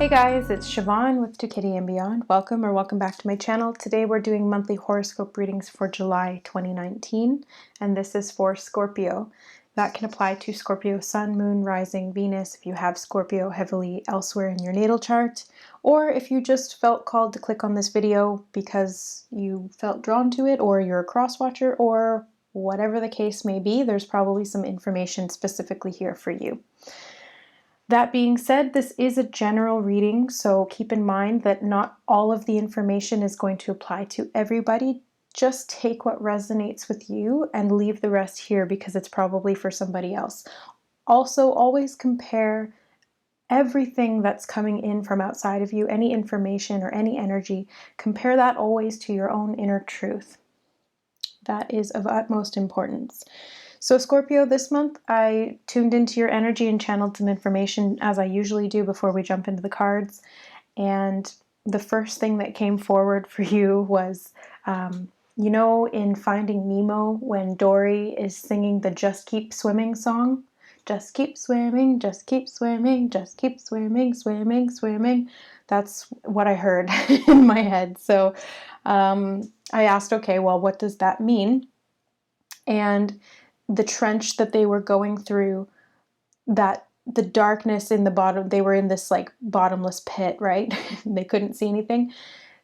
Hey guys, it's Siobhan with To Kitty and Beyond. Welcome back to my channel. Today we're doing monthly horoscope readings for July 2019, and this is for Scorpio. That can apply to Scorpio Sun, Moon, Rising, Venus if you have Scorpio heavily elsewhere in your natal chart, or if you just felt called to click on this video because you felt drawn to it, or you're a cross watcher, or whatever the case may be, there's probably some information specifically here for you. That being said, this is a general reading, so keep in mind that not all of the information is going to apply to everybody. Just take what resonates with you and leave the rest here because it's probably for somebody else. Also, always compare everything that's coming in from outside of you, any information or any energy, compare that always to your own inner truth. That is of utmost importance. So Scorpio, this month I tuned into your energy and channeled some information as I usually do before we jump into the cards. And the first thing that came forward for you was, you know, in Finding Nemo when Dory is singing the Just Keep Swimming song? Just keep swimming, just keep swimming, just keep swimming, swimming, swimming. That's what I heard in my head. So I asked, okay, well, what does that mean? And the trench that they were going through, that the darkness in the bottom, they were in this like bottomless pit, right? They couldn't see anything.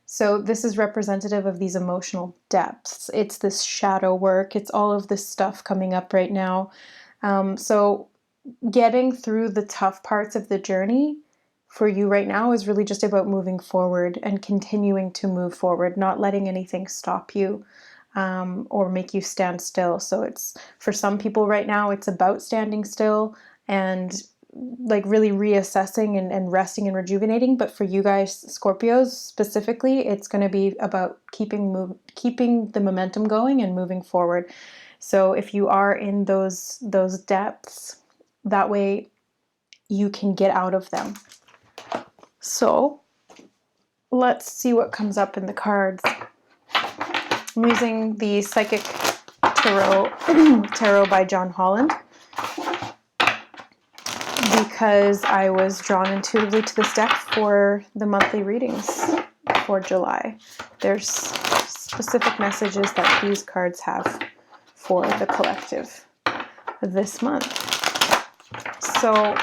So this is representative of these emotional depths. It's this shadow work. It's all of this stuff coming up right now. So getting through the tough parts of the journey for you right now is really just about moving forward and continuing to move forward, not letting anything stop you. Or make you stand still. So it's, for some people right now, it's about standing still and like really reassessing and resting and rejuvenating. But for you guys, Scorpios specifically, it's going to be about keeping the momentum going and moving forward. So if you are in those depths, that way you can get out of them. So let's see what comes up in the cards. I'm using the Psychic Tarot by John Holland because I was drawn intuitively to this deck for the monthly readings for July. There's specific messages that these cards have for the collective this month. So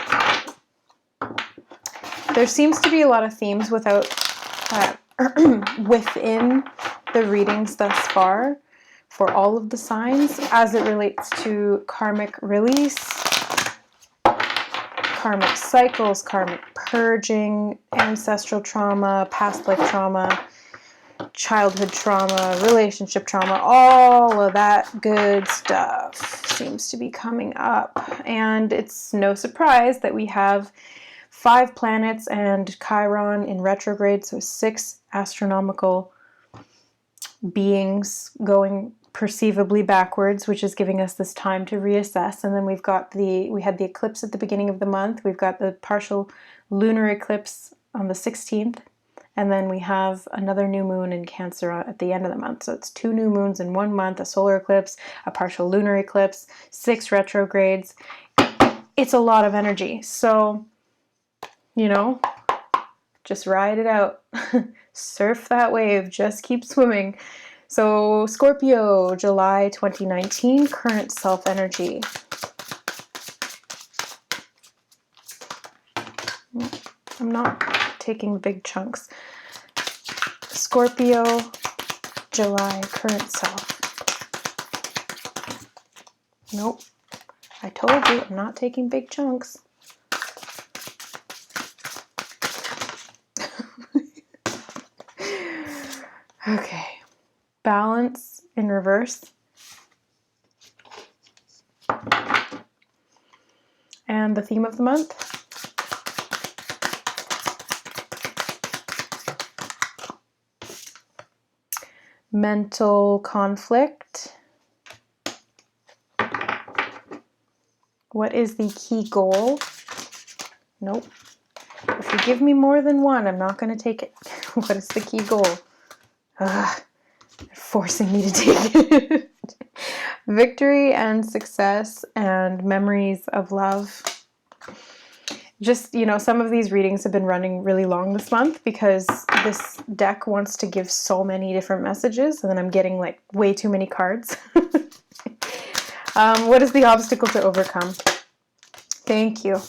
there seems to be a lot of themes within the readings thus far for all of the signs as it relates to karmic release, karmic cycles, karmic purging, ancestral trauma, past life trauma, childhood trauma, relationship trauma, all of that good stuff seems to be coming up. And it's no surprise that we have 5 planets and Chiron in retrograde, so 6 astronomical beings going perceivably backwards, which is giving us this time to reassess. And then we had the eclipse at the beginning of the month. We've got the partial lunar eclipse on the 16th. And then we have another new moon in Cancer at the end of the month. So it's 2 new moons in 1 month, a solar eclipse, a partial lunar eclipse, 6 retrogrades. It's a lot of energy. So, you know, just ride it out. Surf that wave. Just keep swimming. So Scorpio, July 2019, current self-energy. I'm not taking big chunks. Scorpio, July, current self. Nope. I told you I'm not taking big chunks. Okay. Balance in reverse. And the theme of the month. Mental conflict. What is the key goal? Nope. If you give me more than one, I'm not going to take it. What is the key goal? Ugh. They're forcing me to take it. Victory and success and memories of love. Just, some of these readings have been running really long this month because this deck wants to give so many different messages, and then I'm getting like way too many cards. What is the obstacle to overcome? Thank you.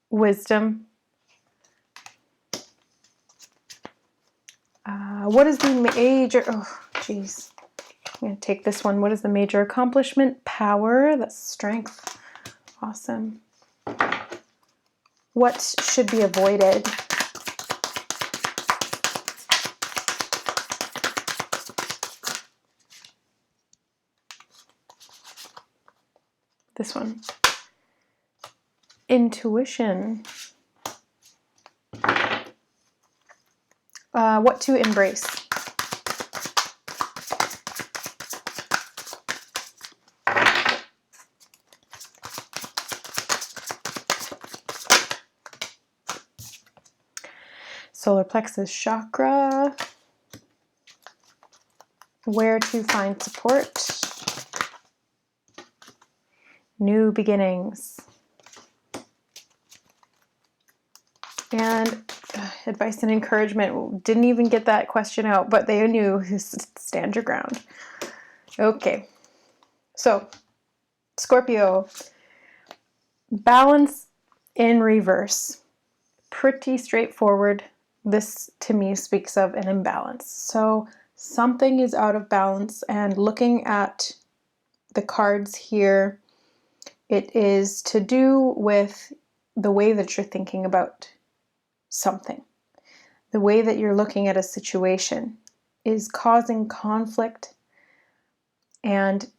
Wisdom. What is the major... Oh, jeez. I'm going to take this one. What is the major accomplishment? Power. That's strength. Awesome. What should be avoided? This one. Intuition. What to embrace? Solar plexus chakra. Where to find support? New beginnings. And advice and encouragement. Didn't even get that question out, but they knew. Stand your ground. Okay. So, Scorpio. Balance in reverse. Pretty straightforward. This to me speaks of an imbalance. So something is out of balance, and looking at the cards here, it is to do with the way that you're thinking about something. The way that you're looking at a situation is causing conflict and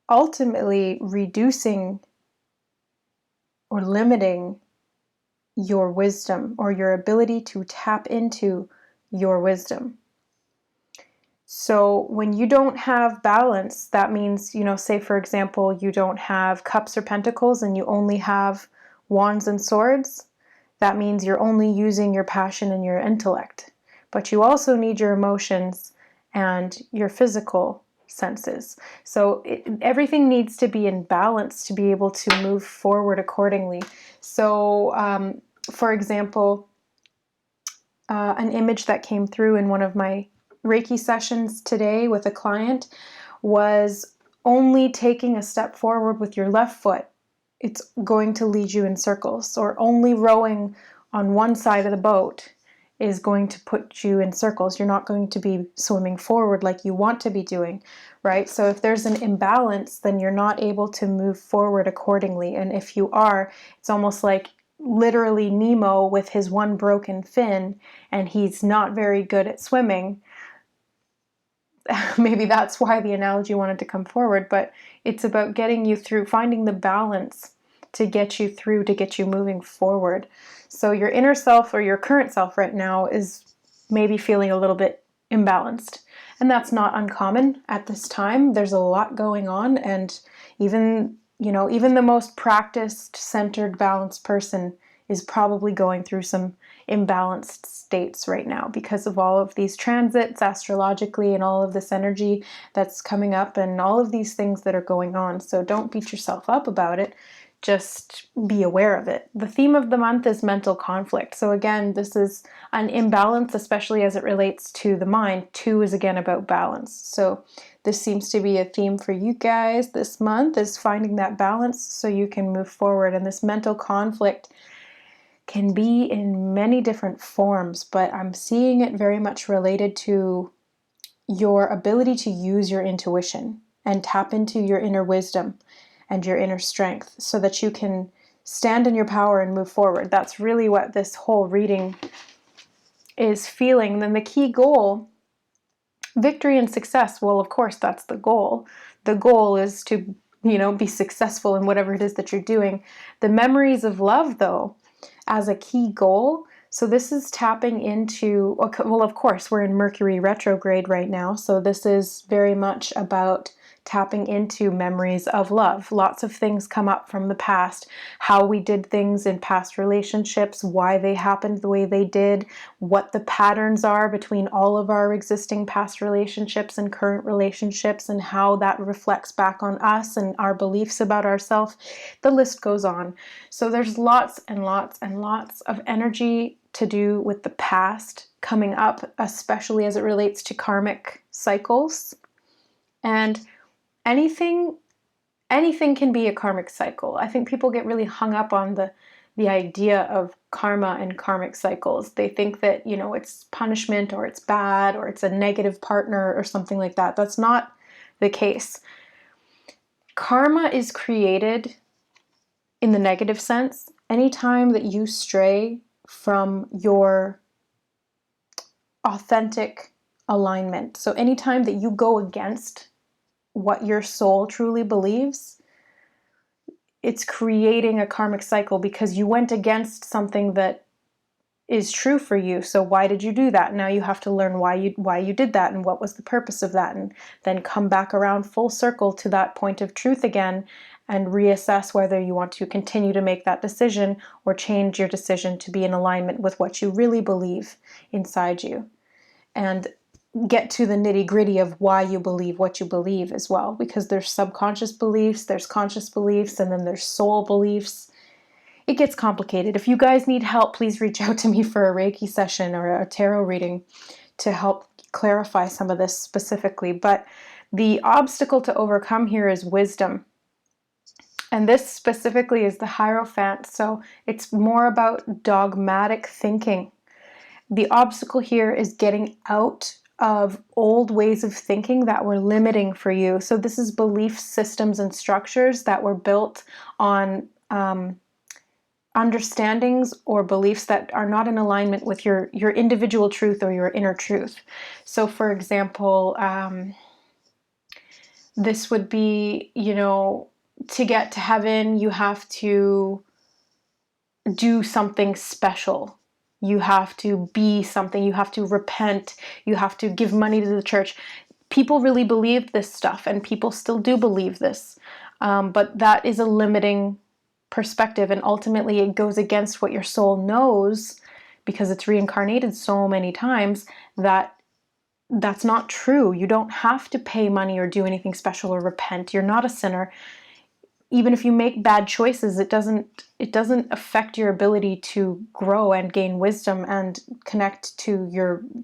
ultimately reducing or limiting your wisdom or your ability to tap into your wisdom. So when you don't have balance, that means, say for example, you don't have cups or pentacles and you only have wands and swords. That means you're only using your passion and your intellect. But you also need your emotions and your physical senses. So everything needs to be in balance to be able to move forward accordingly. So, for example, an image that came through in one of my Reiki sessions today with a client was only taking a step forward with your left foot. It's going to lead you in circles, or only rowing on one side of the boat is going to put you in circles. You're not going to be swimming forward like you want to be doing, right? So if there's an imbalance, then you're not able to move forward accordingly. And if you are, it's almost like literally Nemo with his one broken fin, and he's not very good at swimming. Maybe that's why the analogy wanted to come forward, but it's about getting you through, finding the balance to get you through, to get you moving forward. So your inner self or your current self right now is maybe feeling a little bit imbalanced. And that's not uncommon at this time. There's a lot going on, and even the most practiced, centered, balanced person is probably going through some imbalanced states right now because of all of these transits astrologically and all of this energy that's coming up and all of these things that are going on. So don't beat yourself up about it. Just be aware of it. The theme of the month is mental conflict. So again, this is an imbalance, especially as it relates to the mind. 2 is again about balance. So this seems to be a theme for you guys this month, is finding that balance so you can move forward. And this mental conflict can be in many different forms, but I'm seeing it very much related to your ability to use your intuition and tap into your inner wisdom and your inner strength so that you can stand in your power and move forward. That's really what this whole reading is feeling. Then the key goal, victory and success, well, of course, that's the goal. The goal is to, be successful in whatever it is that you're doing. The memories of love, though, as a key goal. So this is tapping into, well, of course, we're in Mercury retrograde right now. So this is very much about tapping into memories of love. Lots of things come up from the past, how we did things in past relationships, why they happened the way they did, what the patterns are between all of our existing past relationships and current relationships, and how that reflects back on us and our beliefs about ourselves. The list goes on. So there's lots and lots and lots of energy to do with the past coming up, especially as it relates to karmic cycles. And anything can be a karmic cycle. I think people get really hung up on the idea of karma and karmic cycles. They think that, it's punishment, or it's bad, or it's a negative partner or something like that. That's not the case. Karma is created in the negative sense anytime that you stray from your authentic alignment. So anytime that you go against what your soul truly believes, it's creating a karmic cycle because you went against something that is true for you. So why did you do that? Now you have to learn why you did that and what was the purpose of that, and then come back around full circle to that point of truth again and reassess whether you want to continue to make that decision or change your decision to be in alignment with what you really believe inside you, and get to the nitty-gritty of why you believe what you believe as well, because there's subconscious beliefs, there's conscious beliefs, and then there's soul beliefs. It gets complicated. If you guys need help, please reach out to me for a Reiki session or a tarot reading to help clarify some of this specifically. But the obstacle to overcome here is wisdom. And this specifically is the Hierophant, so it's more about dogmatic thinking. The obstacle here is getting out of old ways of thinking that were limiting for you. So this is belief systems and structures that were built on understandings or beliefs that are not in alignment with your individual truth or your inner truth. So for example, this would be, to get to heaven, you have to do something special. You have to be something. You have to repent. You have to give money to the church. People really believe this stuff, and people still do believe this. But that is a limiting perspective, and ultimately it goes against what your soul knows, because it's reincarnated so many times that that's not true. You don't have to pay money or do anything special or repent. You're not a sinner. Even if you make bad choices, it doesn't affect your ability to grow and gain wisdom and connect to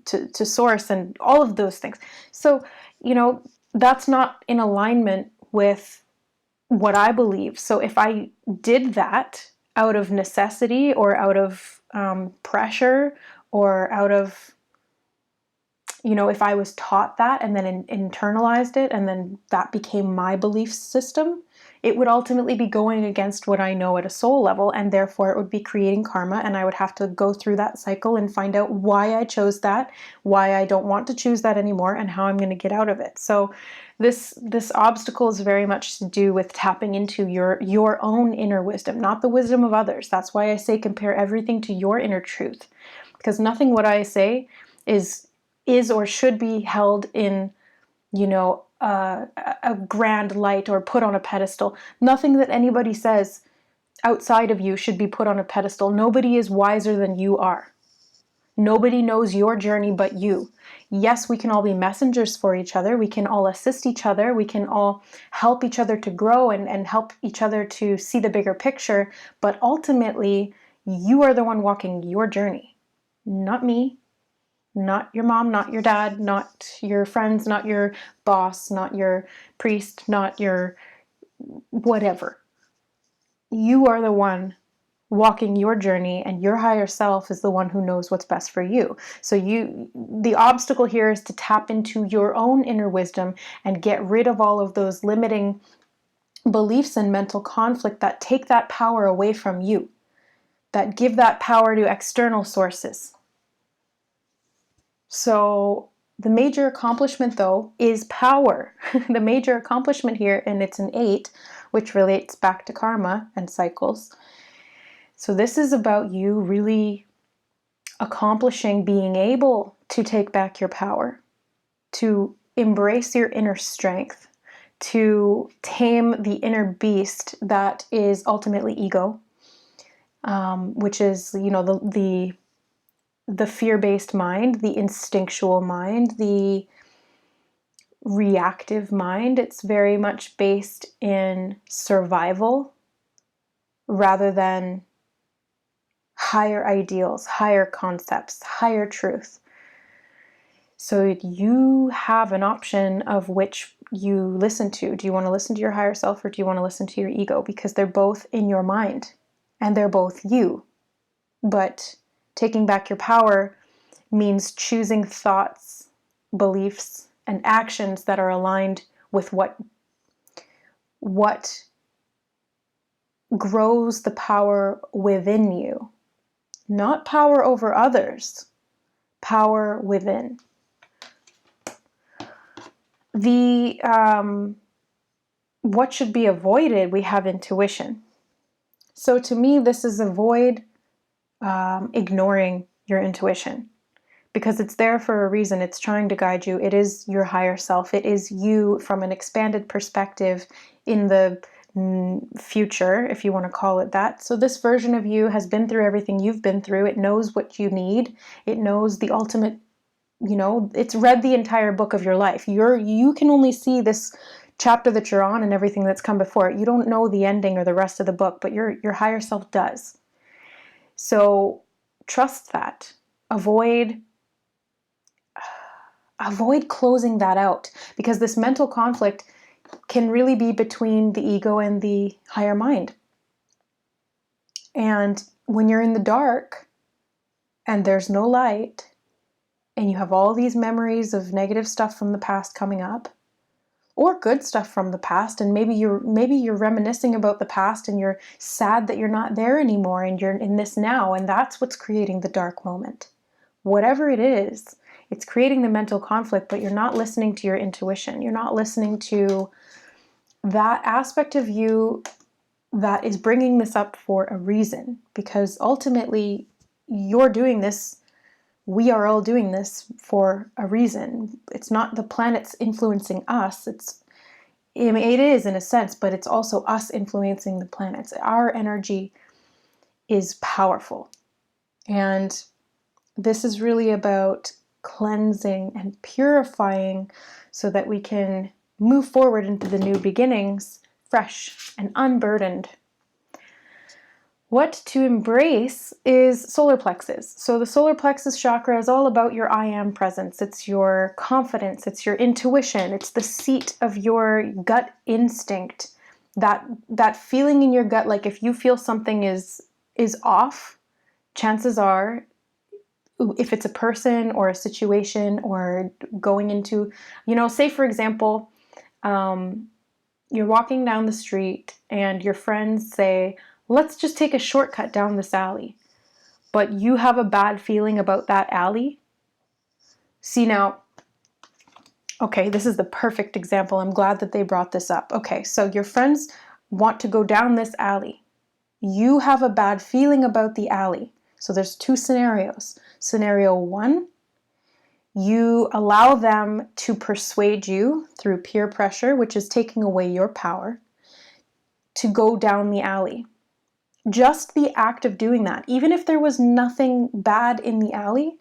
to source and all of those things. So, that's not in alignment with what I believe. So if I did that out of necessity or out of pressure, or out of, if I was taught that and then internalized it, and then that became my belief system, it would ultimately be going against what I know at a soul level, and therefore it would be creating karma, and I would have to go through that cycle and find out why I chose that, why I don't want to choose that anymore, and how I'm going to get out of it. So this obstacle is very much to do with tapping into your own inner wisdom, not the wisdom of others. That's why I say compare everything to your inner truth, because nothing what I say is or should be held in, a grand light or put on a pedestal. Nothing that anybody says outside of you should be put on a pedestal. Nobody is wiser than you are. Nobody knows your journey but you. Yes, we can all be messengers for each other. We can all assist each other. We can all help each other to grow and help each other to see the bigger picture. But ultimately, you are the one walking your journey, not me. Not your mom, not your dad, not your friends, not your boss, not your priest, not your whatever. You are the one walking your journey, and your higher self is the one who knows what's best for you. So the obstacle here is to tap into your own inner wisdom and get rid of all of those limiting beliefs and mental conflict that take that power away from you, that give that power to external sources. So the major accomplishment, though, is power. The major accomplishment here, and it's an 8, which relates back to karma and cycles. So this is about you really accomplishing being able to take back your power, to embrace your inner strength, to tame the inner beast that is ultimately ego, which is, you know, the fear-based mind, the instinctual mind, the reactive mind. It's very much based in survival rather than higher ideals, higher concepts, higher truth. So you have an option of which you listen to. Do you want to listen to your higher self, or do you want to listen to your ego? Because they're both in your mind and they're both you. But taking back your power means choosing thoughts, beliefs, and actions that are aligned with what grows the power within you. Not power over others, power within. What should be avoided? We have intuition. So to me, this is avoid ignoring your intuition, because it's there for a reason. It's trying to guide you. It is your higher self. It is you from an expanded perspective in the future, if you want to call it that. So this version of you has been through everything you've been through. It knows what you need. It knows the ultimate, you know, it's read the entire book of your life. You can only see this chapter that you're on and everything that's come before it. You don't know the ending or the rest of the book, but your higher self does. So trust that. Avoid closing that out, because this mental conflict can really be between the ego and the higher mind. And when you're in the dark and there's no light, and you have all these memories of negative stuff from the past coming up, or good stuff from the past, and maybe you're reminiscing about the past and you're sad that you're not there anymore and you're in this now, and that's what's creating the dark moment. Whatever it is, it's creating the mental conflict, but you're not listening to your intuition. You're not listening to that aspect of you that is bringing this up for a reason, because ultimately you're doing this. We are all doing this for a reason. It's not the planets influencing us. It is in a sense, but it's also us influencing the planets. Our energy is powerful. And this is really about cleansing and purifying so that we can move forward into the new beginnings fresh and unburdened. What to embrace is solar plexus. So the solar plexus chakra is all about your I am presence. It's your confidence. It's your intuition. It's the seat of your gut instinct. That feeling in your gut, like if you feel something is off, chances are, if it's a person or a situation or going into, you know, say for example, you're walking down the street and your friends say, let's just take a shortcut down this alley. But you have a bad feeling about that alley. See now, okay, this is the perfect example. I'm glad that they brought this up. Okay, so your friends want to go down this alley. You have a bad feeling about the alley. So there's two scenarios. Scenario one, you allow them to persuade you through peer pressure, which is taking away your power, to go down the alley. Just the act of doing that, even if there was nothing bad in the alley,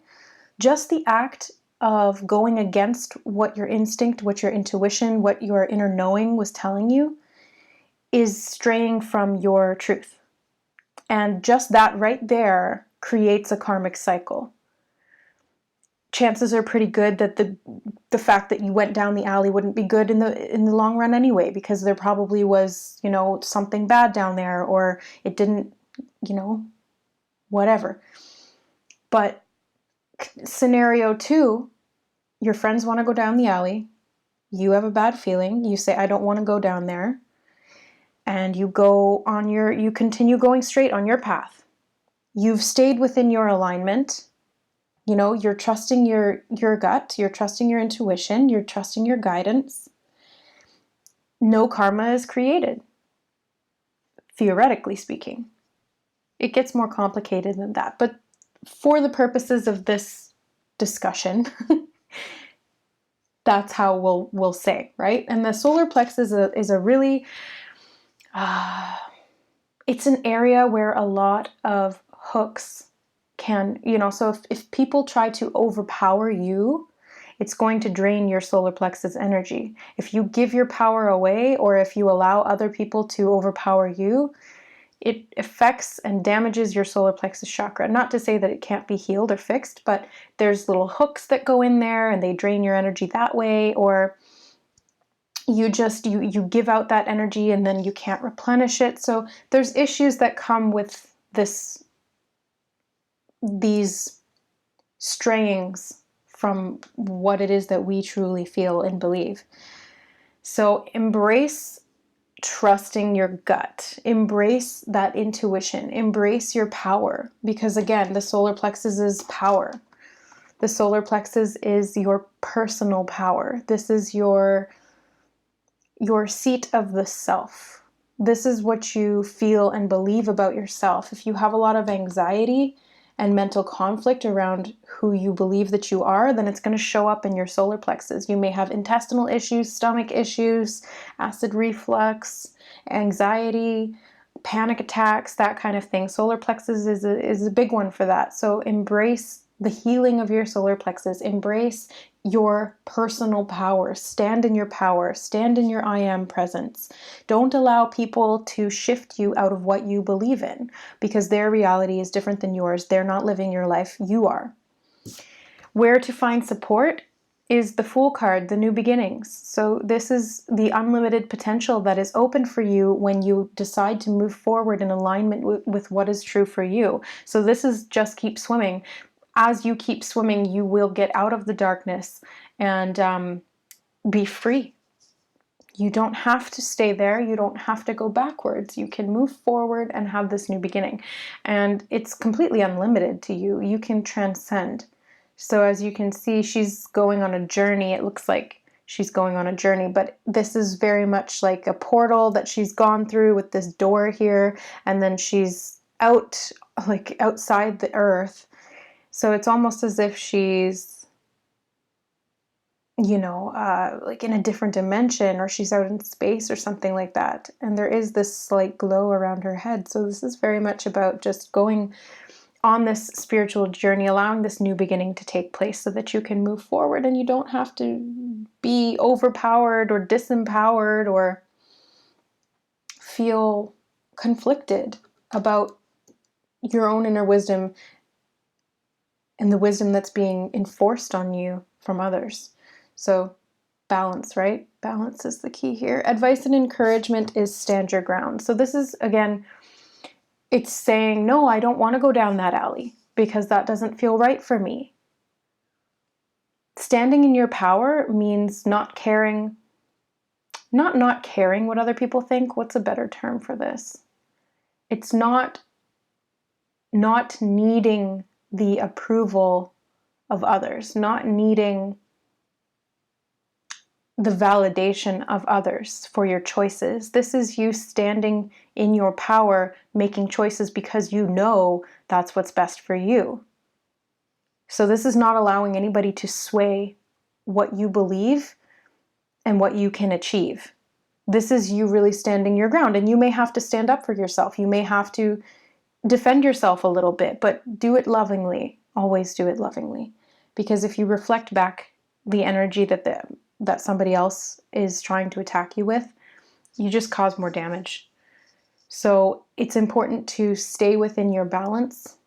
just the act of going against what your instinct, what your intuition, what your inner knowing was telling you, is straying from your truth. And just that right there creates a karmic cycle. Chances are pretty good that the fact that you went down the alley wouldn't be good in the long run anyway, because there probably was, you know, something bad down there, or it didn't, you know, whatever. But scenario two, your friends want to go down the alley. You have a bad feeling. You say, I don't want to go down there. And you continue going straight on your path. You've stayed within your alignment. You know, you're trusting your gut, you're trusting your intuition, you're trusting your guidance. No karma is created, theoretically speaking. It gets more complicated than that. But for the purposes of this discussion, That's how we'll say, right? And the solar plexus is a really, it's an area where a lot of hooks can, so if people try to overpower you, it's going to drain your solar plexus energy. If you give your power away, or if you allow other people to overpower you, it affects and damages your solar plexus chakra. Not to say that it can't be healed or fixed, but there's little hooks that go in there and they drain your energy that way, or you give out that energy and then you can't replenish it. So there's issues that come with these strayings from what it is that we truly feel and believe. So embrace trusting your gut, embrace that intuition, embrace your power, because again, the solar plexus is power. The solar plexus is your personal power. This is your seat of the self. This is what you feel and believe about yourself. If you have a lot of anxiety and mental conflict around who you believe that you are, then it's going to show up in your solar plexus. You may have intestinal issues, stomach issues, acid reflux, anxiety, panic attacks, that kind of thing. Solar plexus is a big one for that. So embrace the healing of your solar plexus. Embrace your personal power. Stand in your power. Stand in your I am presence. Don't allow people to shift you out of what you believe in, because their reality is different than yours. They're not living your life. You are. Where to find support is the Fool card, the new beginnings. So this is the unlimited potential that is open for you when you decide to move forward in alignment with what is true for you. So this is just keep swimming. As you keep swimming, you will get out of the darkness and be free. You don't have to stay there. You don't have to go backwards. You can move forward and have this new beginning. And it's completely unlimited to you. You can transcend. So as you can see, she's going on a journey. It looks like she's going on a journey, but this is very much like a portal that she's gone through with this door here, and then she's out, like outside the earth. So it's almost as if she's, like in a different dimension, or she's out in space or something like that. And there is this slight glow around her head. So this is very much about just going on this spiritual journey, allowing this new beginning to take place so that you can move forward and you don't have to be overpowered or disempowered or feel conflicted about your own inner wisdom and the wisdom that's being enforced on you from others. So balance, right? Balance is the key here. Advice and encouragement is stand your ground. So this is, again, it's saying, no, I don't want to go down that alley because that doesn't feel right for me. Standing in your power means not caring what other people think. What's a better term for this? It's not needing the approval of others, not needing the validation of others for your choices. This is you standing in your power, making choices because you know that's what's best for you. So this is not allowing anybody to sway what you believe and what you can achieve. This is you really standing your ground, and you may have to stand up for yourself. You may have to defend yourself a little bit, but do it lovingly. Always do it lovingly. Because if you reflect back the energy that somebody else is trying to attack you with, you just cause more damage. So it's important to stay within your balance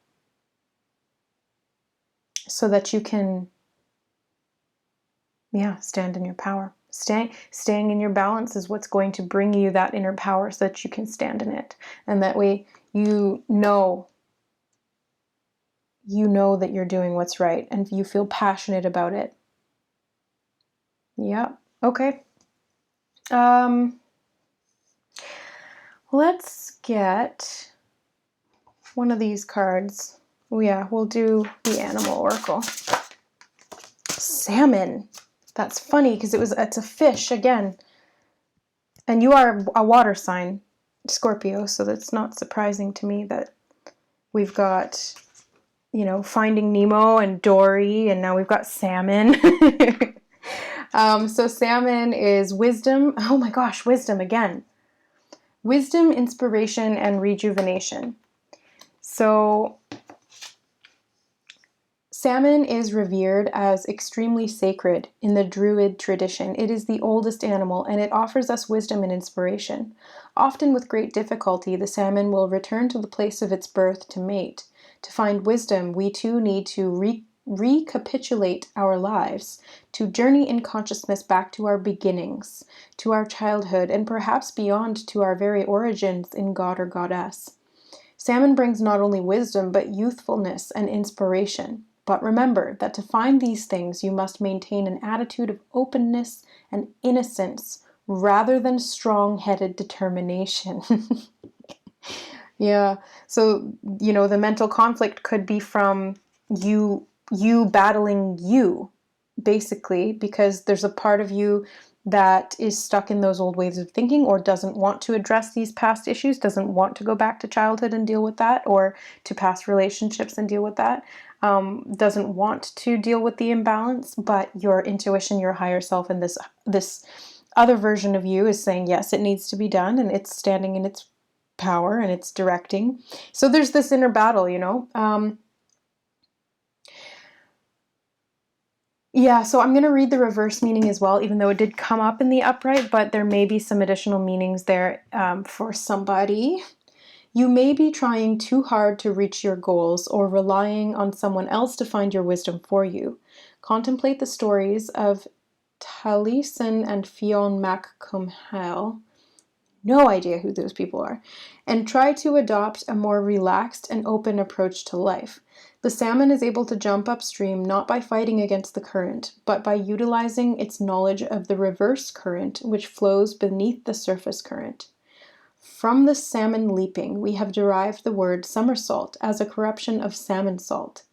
so that you can, stand in your power. Staying in your balance is what's going to bring you that inner power so that you can stand in it. And that way you know that you're doing what's right and you feel passionate about it. Yeah. Okay. Let's get one of these cards. Oh yeah, we'll do the animal oracle. Salmon. That's funny because it's a fish again. And you are a water sign, Scorpio, so that's not surprising to me that we've got, Finding Nemo and Dory, and now we've got salmon. So salmon is wisdom. Oh my gosh, wisdom again. Wisdom, inspiration, and rejuvenation. So salmon is revered as extremely sacred in the Druid tradition. It is the oldest animal, and it offers us wisdom and inspiration. Often with great difficulty, the salmon will return to the place of its birth to mate. To find wisdom, we too need to recapitulate our lives, to journey in consciousness back to our beginnings, to our childhood, and perhaps beyond to our very origins in God or Goddess. Salmon brings not only wisdom, but youthfulness and inspiration. But remember that to find these things, you must maintain an attitude of openness and innocence rather than strong-headed determination. Yeah. So, the mental conflict could be from you battling you, basically, because there's a part of you that is stuck in those old ways of thinking or doesn't want to address these past issues, doesn't want to go back to childhood and deal with that, or to past relationships and deal with that, doesn't want to deal with the imbalance, but your intuition, your higher self, and this other version of you is saying, yes, it needs to be done, and it's standing in its power and it's directing. So there's this inner battle, Yeah, so I'm going to read the reverse meaning as well, even though it did come up in the upright, but there may be some additional meanings there for somebody. You may be trying too hard to reach your goals or relying on someone else to find your wisdom for you. Contemplate the stories of Taliesin and Fionn Mac Cumhaill. No idea who those people are, and try to adopt a more relaxed and open approach to life. The salmon is able to jump upstream not by fighting against the current, but by utilizing its knowledge of the reverse current which flows beneath the surface current. From the salmon leaping, we have derived the word somersault as a corruption of salmon salt.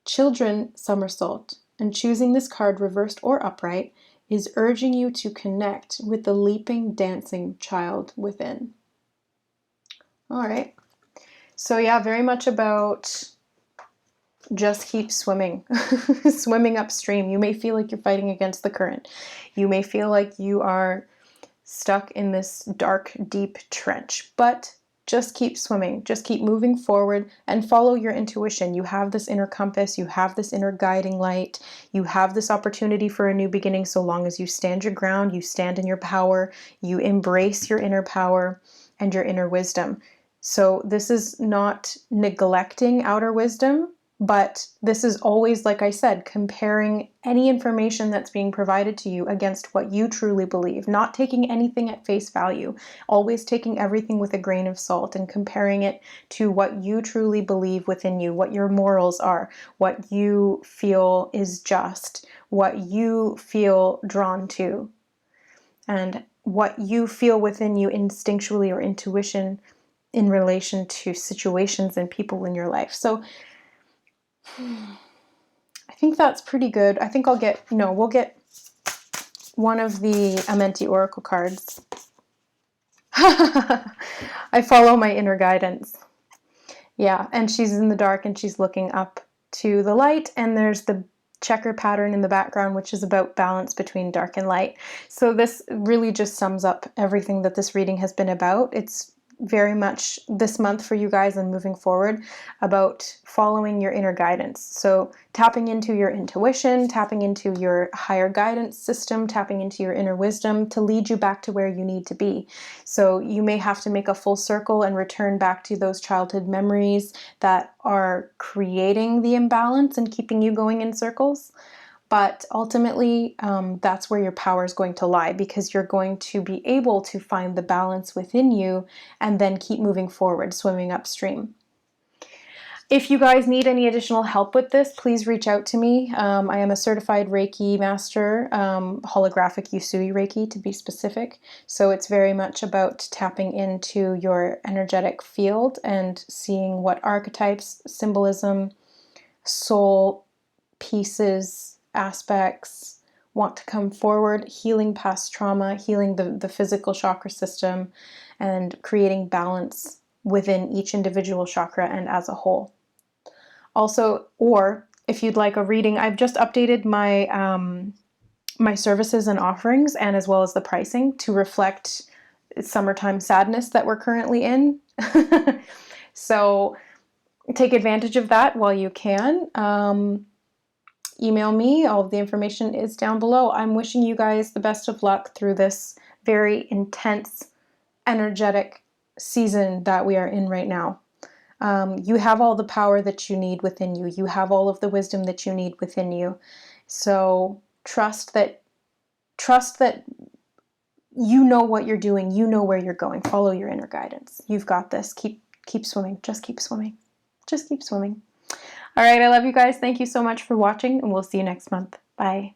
Children somersault, and choosing this card reversed or upright is urging you to connect with the leaping, dancing child within. All right. So yeah, very much about just keep swimming, swimming upstream. You may feel like you're fighting against the current. You may feel like you are stuck in this dark, deep trench, but just keep swimming, just keep moving forward and follow your intuition. You have this inner compass, you have this inner guiding light, you have this opportunity for a new beginning so long as you stand your ground, you stand in your power, you embrace your inner power and your inner wisdom. So this is not neglecting outer wisdom, but this is always, like I said, comparing any information that's being provided to you against what you truly believe, not taking anything at face value, always taking everything with a grain of salt and comparing it to what you truly believe within you, what your morals are, what you feel is just, what you feel drawn to, and what you feel within you instinctually or intuition in relation to situations and people in your life. So I think that's pretty good. I think we'll get one of the Amenti Oracle cards. I follow my inner guidance. Yeah, and she's in the dark and she's looking up to the light, and there's the checker pattern in the background, which is about balance between dark and light. So this really just sums up everything that this reading has been about. It's very much this month for you guys and moving forward about following your inner guidance. So tapping into your intuition, tapping into your higher guidance system, tapping into your inner wisdom to lead you back to where you need to be. So you may have to make a full circle and return back to those childhood memories that are creating the imbalance and keeping you going in circles. But ultimately, that's where your power is going to lie, because you're going to be able to find the balance within you and then keep moving forward, swimming upstream. If you guys need any additional help with this, please reach out to me. I am a certified Reiki master, holographic Usui Reiki to be specific. So it's very much about tapping into your energetic field and seeing what archetypes, symbolism, soul pieces, aspects want to come forward, healing past trauma, healing the physical chakra system, and creating balance within each individual chakra and as a whole. Also, or if you'd like a reading, I've just updated my my services and offerings, and as well as the pricing, to reflect summertime sadness that we're currently in. So take advantage of that while you can. Email me. All of the information is down below. I'm wishing you guys the best of luck through this very intense, energetic season that we are in right now. You have all the power that you need within you. You have all of the wisdom that you need within you. So trust that you know what you're doing. You know where you're going. Follow your inner guidance. You've got this. Keep swimming. Just keep swimming. Just keep swimming. All right, I love you guys. Thank you so much for watching, and we'll see you next month. Bye.